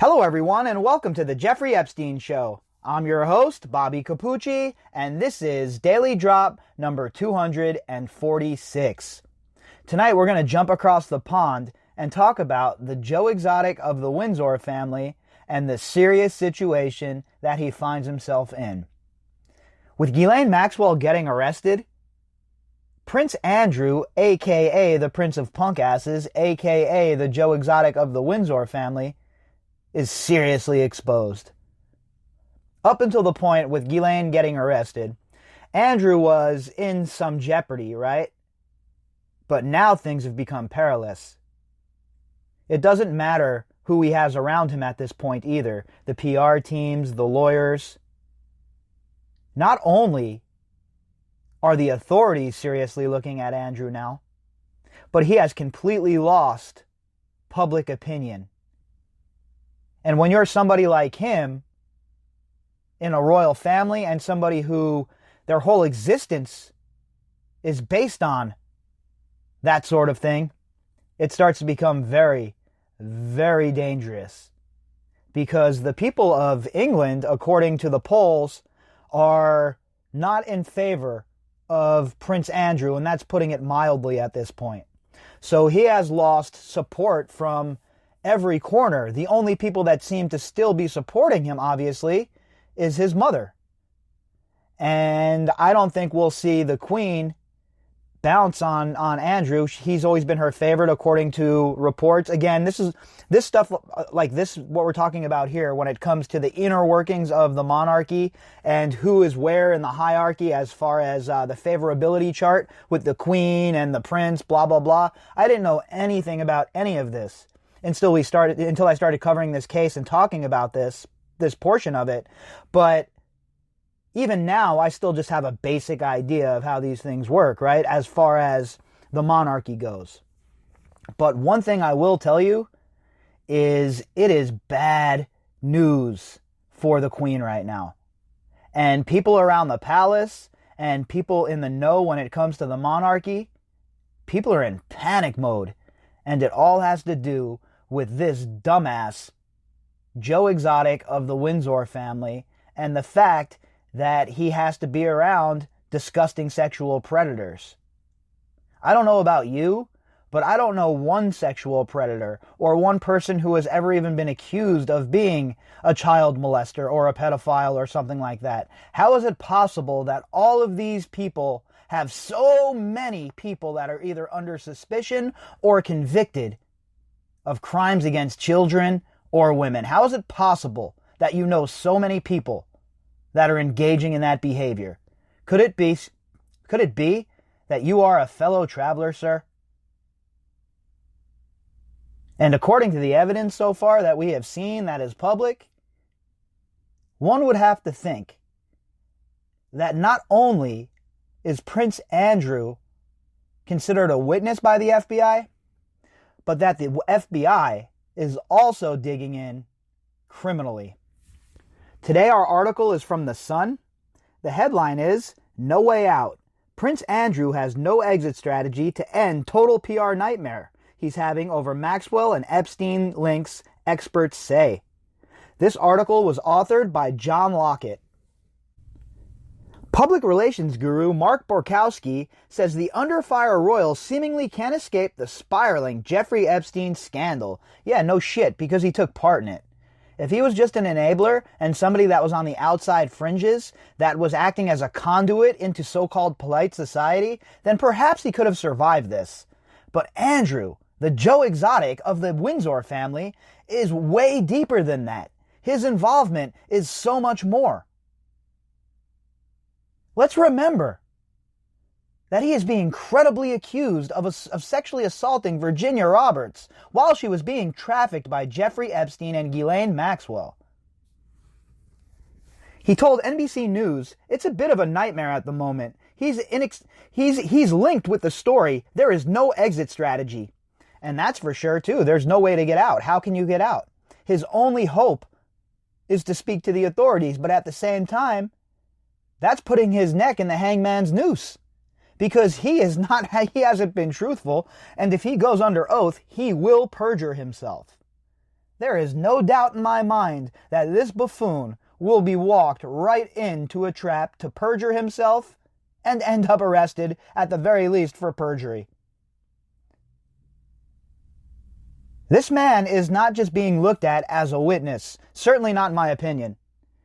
Hello everyone and welcome to the Jeffrey Epstein Show. I'm your host, Bobbycapucci, and this is Daily Drop number 246. Tonight we're going to jump across the pond and talk about the Joe Exotic of the Windsor family and the serious situation that he finds himself in. With Ghislaine Maxwell getting arrested, Prince Andrew, aka the Prince of Punk Asses, aka the Joe Exotic of the Windsor family, is seriously exposed. Up until the point with Ghislaine getting arrested, Andrew was in some jeopardy, right? But now things have become perilous. It doesn't matter who he has around him at this point either. The PR teams, the lawyers. Not only are the authorities seriously looking at Andrew now, but he has completely lost public opinion. And when you're somebody like him in a royal family and somebody who their whole existence is based on that sort of thing, it starts to become very, very dangerous. Because the people of England, according to the polls, are not in favor of Prince Andrew, and that's putting it mildly at this point. So he has lost support from every corner. The only people that seem to still be supporting him, obviously, is his mother. And I don't think we'll see the Queen bounce on Andrew. He's always been her favorite, according to reports. Again, this stuff, like this, what we're talking about here, when it comes to the inner workings of the monarchy and who is where in the hierarchy as far as the favorability chart with the Queen and the Prince, blah, blah, blah. I didn't know anything about any of this until I started covering this case and talking about this portion of it. But even now, I still just have a basic idea of how these things work, right? As far as the monarchy goes. But one thing I will tell you is it is bad news for the Queen right now. And people around the palace and people in the know when it comes to the monarchy, people are in panic mode. And it all has to do with this dumbass Joe Exotic of the Windsor family and the fact that he has to be around disgusting sexual predators. I don't know about you, but I don't know one sexual predator or one person who has ever even been accused of being a child molester or a pedophile or something like that. How is it possible that all of these people have so many people that are either under suspicion or convicted of crimes against children or women? How is it possible that you know so many people that are engaging in that behavior? Could it be that you are a fellow traveler, sir? And according to the evidence so far that we have seen that is public, one would have to think that not only is Prince Andrew considered a witness by the FBI, but that the FBI is also digging in criminally. Today our article is from The Sun. The headline is, "No Way Out. Prince Andrew has no exit strategy to end total PR nightmare he's having over Maxwell and Epstein links, experts say." This article was authored by John Lockett. Public relations guru Mark Borkowski says the under-fire royal seemingly can't escape the spiraling Jeffrey Epstein scandal. Yeah, no shit, because he took part in it. If he was just an enabler and somebody that was on the outside fringes, that was acting as a conduit into so-called polite society, then perhaps he could have survived this. But Andrew, the Joe Exotic of the Windsor family, is way deeper than that. His involvement is so much more. Let's remember that he is being credibly accused of sexually assaulting Virginia Roberts while she was being trafficked by Jeffrey Epstein and Ghislaine Maxwell. He told NBC News, "It's a bit of a nightmare at the moment. He's linked with the story. There is no exit strategy." And that's for sure too. There's no way to get out. How can you get out? His only hope is to speak to the authorities, but at the same time, that's putting his neck in the hangman's noose. Because he hasn't been truthful, and if he goes under oath, he will perjure himself. There is no doubt in my mind that this buffoon will be walked right into a trap to perjure himself and end up arrested at the very least for perjury. This man is not just being looked at as a witness, certainly not in my opinion.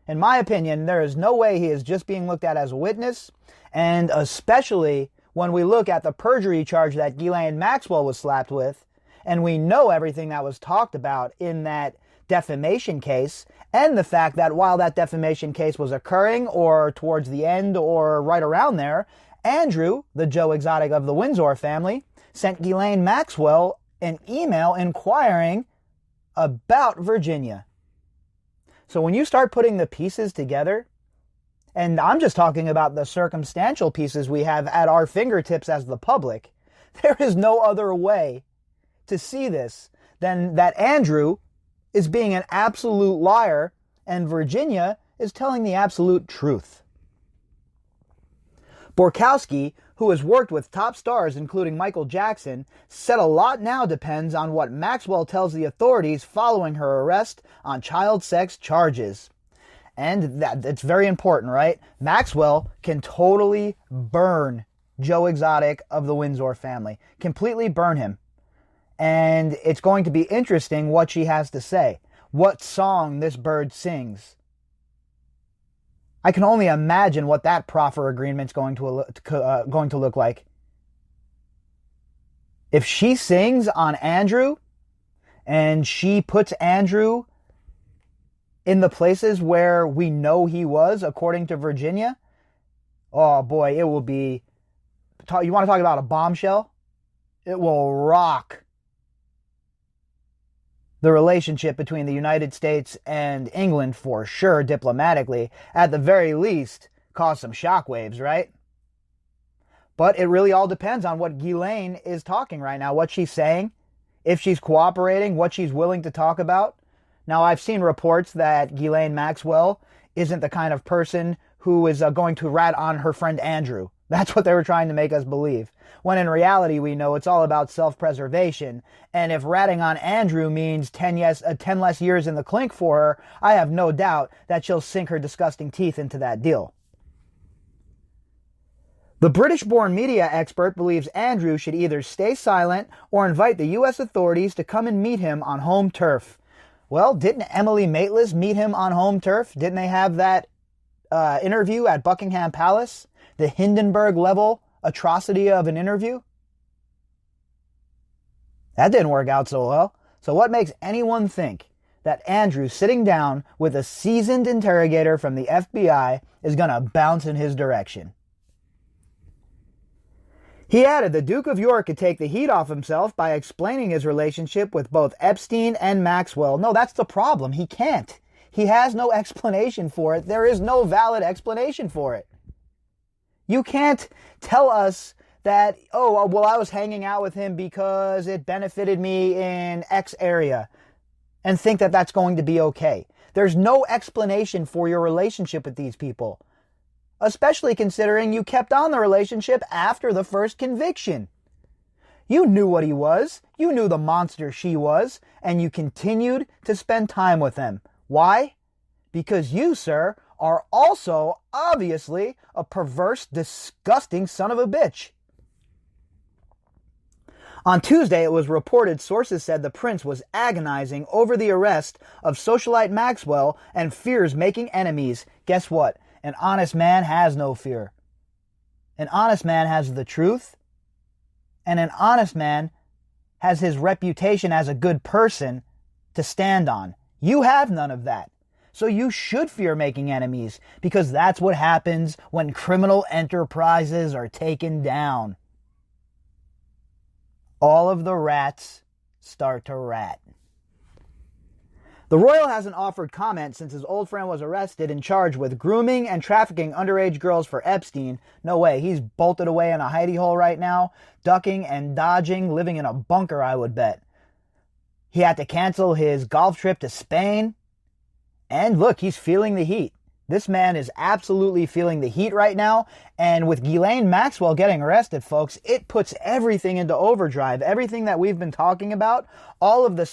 In my opinion, there is no way he is just being looked at as a witness, and especially when we look at the perjury charge that Ghislaine Maxwell was slapped with, and we know everything that was talked about in that defamation case, and the fact that while that defamation case was occurring, or towards the end, or right around there, Andrew, the Joe Exotic of the Windsor family, sent Ghislaine Maxwell an email inquiring about Virginia. So when you start putting the pieces together, and I'm just talking about the circumstantial pieces we have at our fingertips as the public, there is no other way to see this than that Andrew is being an absolute liar and Virginia is telling the absolute truth. Borkowski, who has worked with top stars including Michael Jackson, said a lot now depends on what Maxwell tells the authorities following her arrest on child sex charges. And that's very important, right? Maxwell can totally burn Joe Exotic of the Windsor family. Completely burn him. And it's going to be interesting what she has to say. What song this bird sings. I can only imagine what that proffer agreement's going to look like. If she sings on Andrew, and she puts Andrew in the places where we know he was, according to Virginia, oh boy, it will be... You want to talk about a bombshell? It will rock the relationship between the United States and England for sure, diplomatically. At the very least, cause some shockwaves, right? But it really all depends on what Ghislaine is talking right now, what she's saying, if she's cooperating, what she's willing to talk about. Now, I've seen reports that Ghislaine Maxwell isn't the kind of person who is going to rat on her friend Andrew. That's what they were trying to make us believe. When in reality, we know it's all about self-preservation. And if ratting on Andrew means 10 less years in the clink for her, I have no doubt that she'll sink her disgusting teeth into that deal. The British-born media expert believes Andrew should either stay silent or invite the U.S. authorities to come and meet him on home turf. Well, didn't Emily Maitlis meet him on home turf? Didn't they have that interview at Buckingham Palace? The Hindenburg-level atrocity of an interview? That didn't work out so well. So what makes anyone think that Andrew sitting down with a seasoned interrogator from the FBI is going to bounce in his direction? He added the Duke of York could take the heat off himself by explaining his relationship with both Epstein and Maxwell. No, that's the problem. He can't. He has no explanation for it. There is no valid explanation for it. You can't tell us that, oh, well, I was hanging out with him because it benefited me in X area, and think that that's going to be okay. There's no explanation for your relationship with these people, especially considering you kept on the relationship after the first conviction. You knew what he was, you knew the monster she was, and you continued to spend time with him. Why? Because you, sir, are also obviously a perverse, disgusting son of a bitch. On Tuesday, it was reported sources said the prince was agonizing over the arrest of socialite Maxwell and fears making enemies. Guess what? An honest man has no fear. An honest man has the truth, and an honest man has his reputation as a good person to stand on. You have none of that. So you should fear making enemies, because that's what happens when criminal enterprises are taken down. All of the rats start to rat. The royal hasn't offered comment since his old friend was arrested and charged with grooming and trafficking underage girls for Epstein. No way, he's bolted away in a hidey hole right now, ducking and dodging, living in a bunker, I would bet. He had to cancel his golf trip to Spain. And look, he's feeling the heat. This man is absolutely feeling the heat right now, and with Ghislaine Maxwell getting arrested, folks, it puts everything into overdrive. Everything that we've been talking about, all the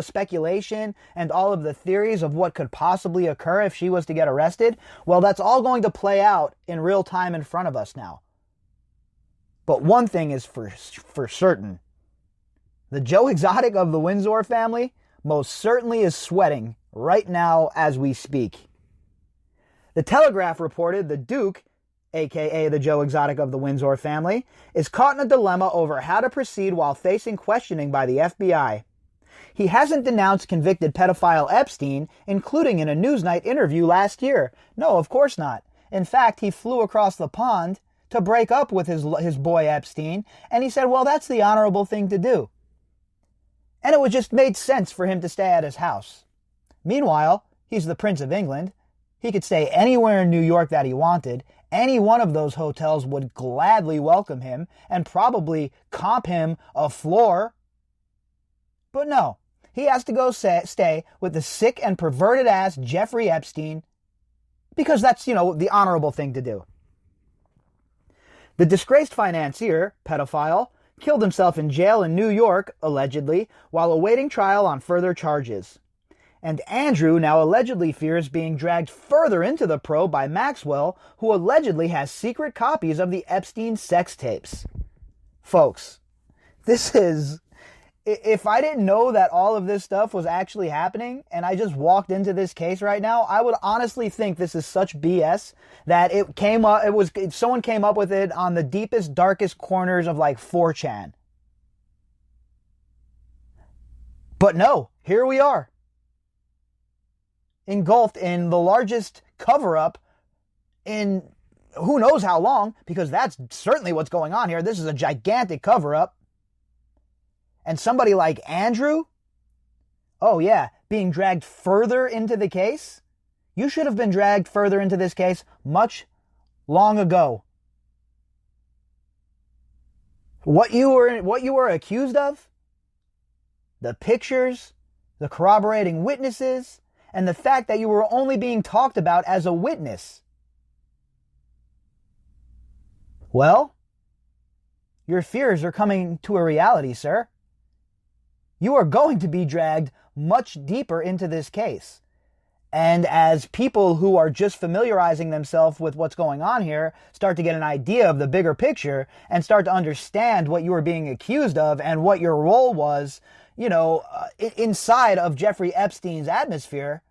speculation and all of the theories of what could possibly occur if she was to get arrested, well, that's all going to play out in real time in front of us now. But one thing is for certain. The Joe Exotic of the Windsor family most certainly is sweating right now as we speak. The Telegraph reported the Duke, aka the Joe Exotic of the Windsor family, is caught in a dilemma over how to proceed while facing questioning by the FBI. He hasn't denounced convicted pedophile Epstein, including in a Newsnight interview last year. No, of course not. In fact, he flew across the pond to break up with his boy Epstein, and he said, well, that's the honorable thing to do. And it would just made sense for him to stay at his house. Meanwhile, he's the Prince of England. He could stay anywhere in New York that he wanted. Any one of those hotels would gladly welcome him and probably comp him a floor. But no, he has to go stay with the sick and perverted ass Jeffrey Epstein because that's, the honorable thing to do. The disgraced financier, pedophile, killed himself in jail in New York, allegedly, while awaiting trial on further charges. And Andrew now allegedly fears being dragged further into the probe by Maxwell, who allegedly has secret copies of the Epstein sex tapes. Folks, this is... If I didn't know that all of this stuff was actually happening, and I just walked into this case right now, I would honestly think this is such BS that someone came up with it on the deepest, darkest corners of like 4chan. But no, here we are. Engulfed in the largest cover-up in who knows how long, because that's certainly what's going on here. This is a gigantic cover-up. And somebody like Andrew, oh yeah, being dragged further into the case? You should have been dragged further into this case much long ago. What you were accused of, the pictures, the corroborating witnesses, and the fact that you were only being talked about as a witness. Well, your fears are coming to a reality, sir. You are going to be dragged much deeper into this case. And as people who are just familiarizing themselves with what's going on here start to get an idea of the bigger picture and start to understand what you were being accused of and what your role was, inside of Jeffrey Epstein's atmosphere,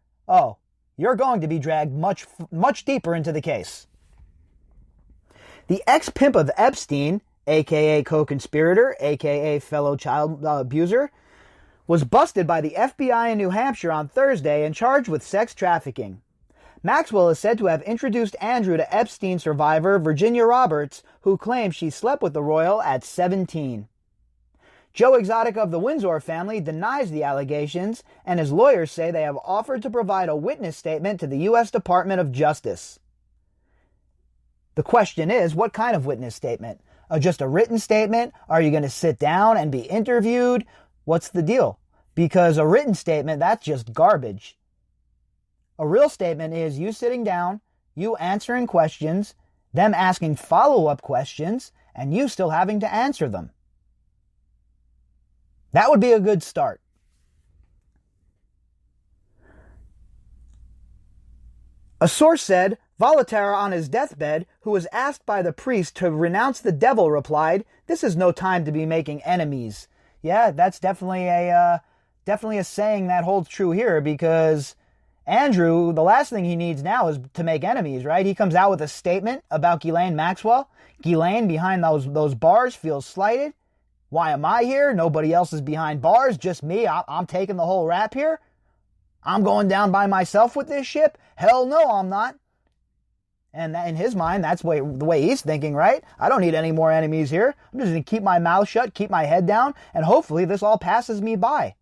you're going to be dragged much, much deeper into the case. The ex-pimp of Epstein, aka co-conspirator, aka fellow child abuser, was busted by the FBI in New Hampshire on Thursday and charged with sex trafficking. Maxwell is said to have introduced Andrew to Epstein survivor Virginia Roberts, who claims she slept with the royal at 17. Joe Exotic of the Windsor family denies the allegations, and his lawyers say they have offered to provide a witness statement to the U.S. Department of Justice. The question is, what kind of witness statement? Just a written statement? Are you going to sit down and be interviewed? What's the deal? Because a written statement, that's just garbage. A real statement is you sitting down, you answering questions, them asking follow-up questions, and you still having to answer them. That would be a good start. A source said Voltaire on his deathbed, who was asked by the priest to renounce the devil, replied, "This is no time to be making enemies." Yeah, that's definitely a saying that holds true here, because Andrew, the last thing he needs now is to make enemies, right? He comes out with a statement about Ghislaine Maxwell. Ghislaine, behind those bars, feels slighted. Why am I here? Nobody else is behind bars, just me. I'm taking the whole rap here. I'm going down by myself with this ship? Hell no, I'm not. And in his mind, that's the way he's thinking, right? I don't need any more enemies here. I'm just going to keep my mouth shut, keep my head down, and hopefully this all passes me by.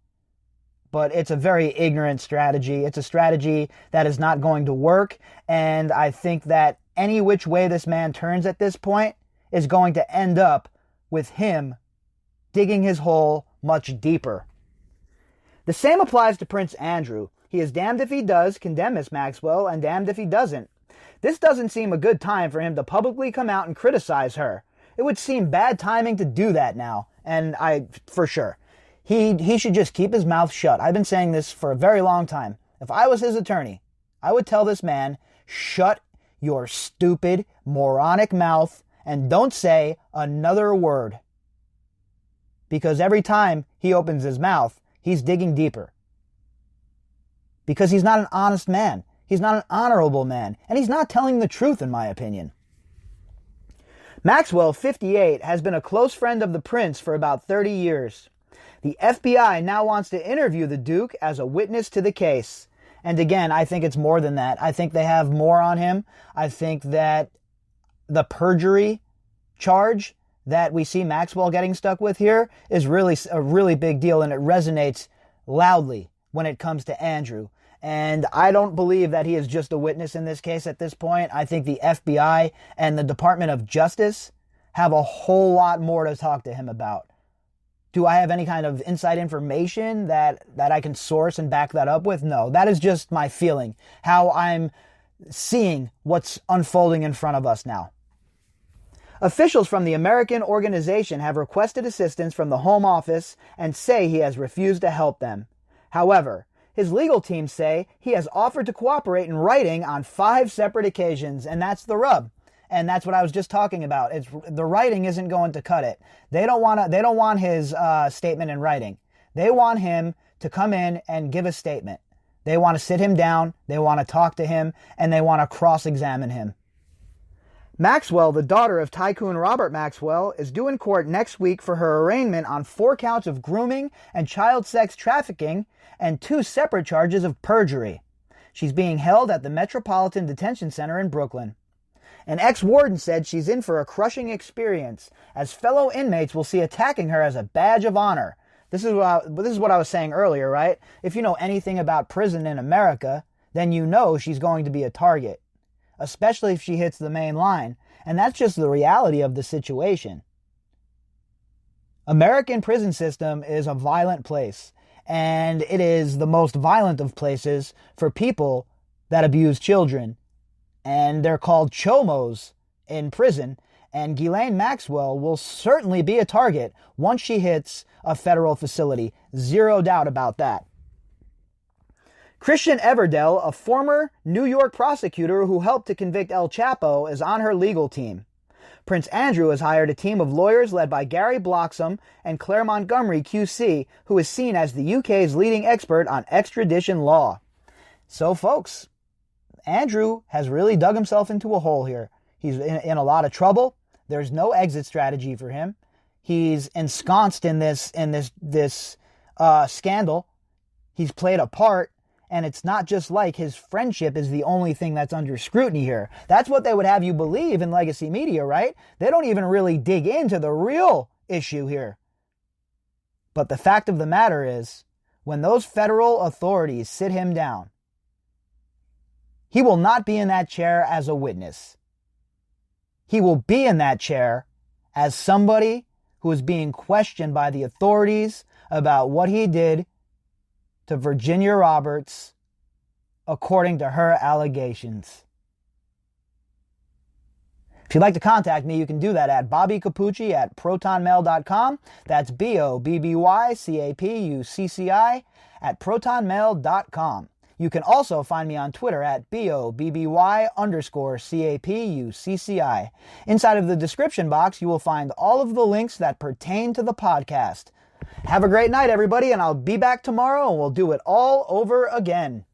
But it's a very ignorant strategy. It's a strategy that is not going to work. And I think that any which way this man turns at this point is going to end up with him digging his hole much deeper. The same applies to Prince Andrew. He is damned if he does condemn Miss Maxwell and damned if he doesn't. This doesn't seem a good time for him to publicly come out and criticize her. It would seem bad timing to do that now, and for sure. He should just keep his mouth shut. I've been saying this for a very long time. If I was his attorney, I would tell this man, shut your stupid, moronic mouth and don't say another word. Because every time he opens his mouth, he's digging deeper. Because he's not an honest man. He's not an honorable man. And he's not telling the truth, in my opinion. Maxwell, 58, has been a close friend of the prince for about 30 years. The FBI now wants to interview the Duke as a witness to the case. And again, I think it's more than that. I think they have more on him. I think that the perjury charge that we see Maxwell getting stuck with here is really a really big deal, and it resonates loudly when it comes to Andrew. And I don't believe that he is just a witness in this case at this point. I think the FBI and the Department of Justice have a whole lot more to talk to him about. Do I have any kind of inside information that I can source and back that up with? No, that is just my feeling, how I'm seeing what's unfolding in front of us now. Officials from the American organization have requested assistance from the Home Office and say he has refused to help them. However, his legal team say he has offered to cooperate in writing on 5 separate occasions, and that's the rub. And that's what I was just talking about. The writing isn't going to cut it. They don't want his statement in writing. They want him to come in and give a statement. They want to sit him down, they want to talk to him, and they want to cross-examine him. Maxwell, the daughter of Tycoon Robert Maxwell, is due in court next week for her arraignment on 4 counts of grooming and child sex trafficking and 2 separate charges of perjury. She's being held at the Metropolitan Detention Center in Brooklyn. An ex-warden said she's in for a crushing experience, as fellow inmates will see attacking her as a badge of honor. This is what I was saying earlier, right? If you know anything about prison in America, then you know she's going to be a target, especially if she hits the main line. And that's just the reality of the situation. American prison system is a violent place, and it is the most violent of places for people that abuse children. And they're called chomos in prison, and Ghislaine Maxwell will certainly be a target once she hits a federal facility. Zero doubt about that. Christian Everdell, a former New York prosecutor who helped to convict El Chapo, is on her legal team. Prince Andrew has hired a team of lawyers led by Gary Bloxham and Claire Montgomery QC, who is seen as the UK's leading expert on extradition law. So folks, Andrew has really dug himself into a hole here. He's in a lot of trouble. There's no exit strategy for him. He's ensconced in this scandal. He's played a part, and it's not just like his friendship is the only thing that's under scrutiny here. That's what they would have you believe in legacy media, right? They don't even really dig into the real issue here. But the fact of the matter is, when those federal authorities sit him down, he will not be in that chair as a witness. He will be in that chair as somebody who is being questioned by the authorities about what he did to Virginia Roberts, according to her allegations. If you'd like to contact me, you can do that at Bobbycapucci at protonmail.com. That's BOBBYCAPUCCI at protonmail.com. You can also find me on Twitter at BOBBY_CAPUCCI. Inside of the description box, you will find all of the links that pertain to the podcast. Have a great night, everybody, and I'll be back tomorrow and we'll do it all over again.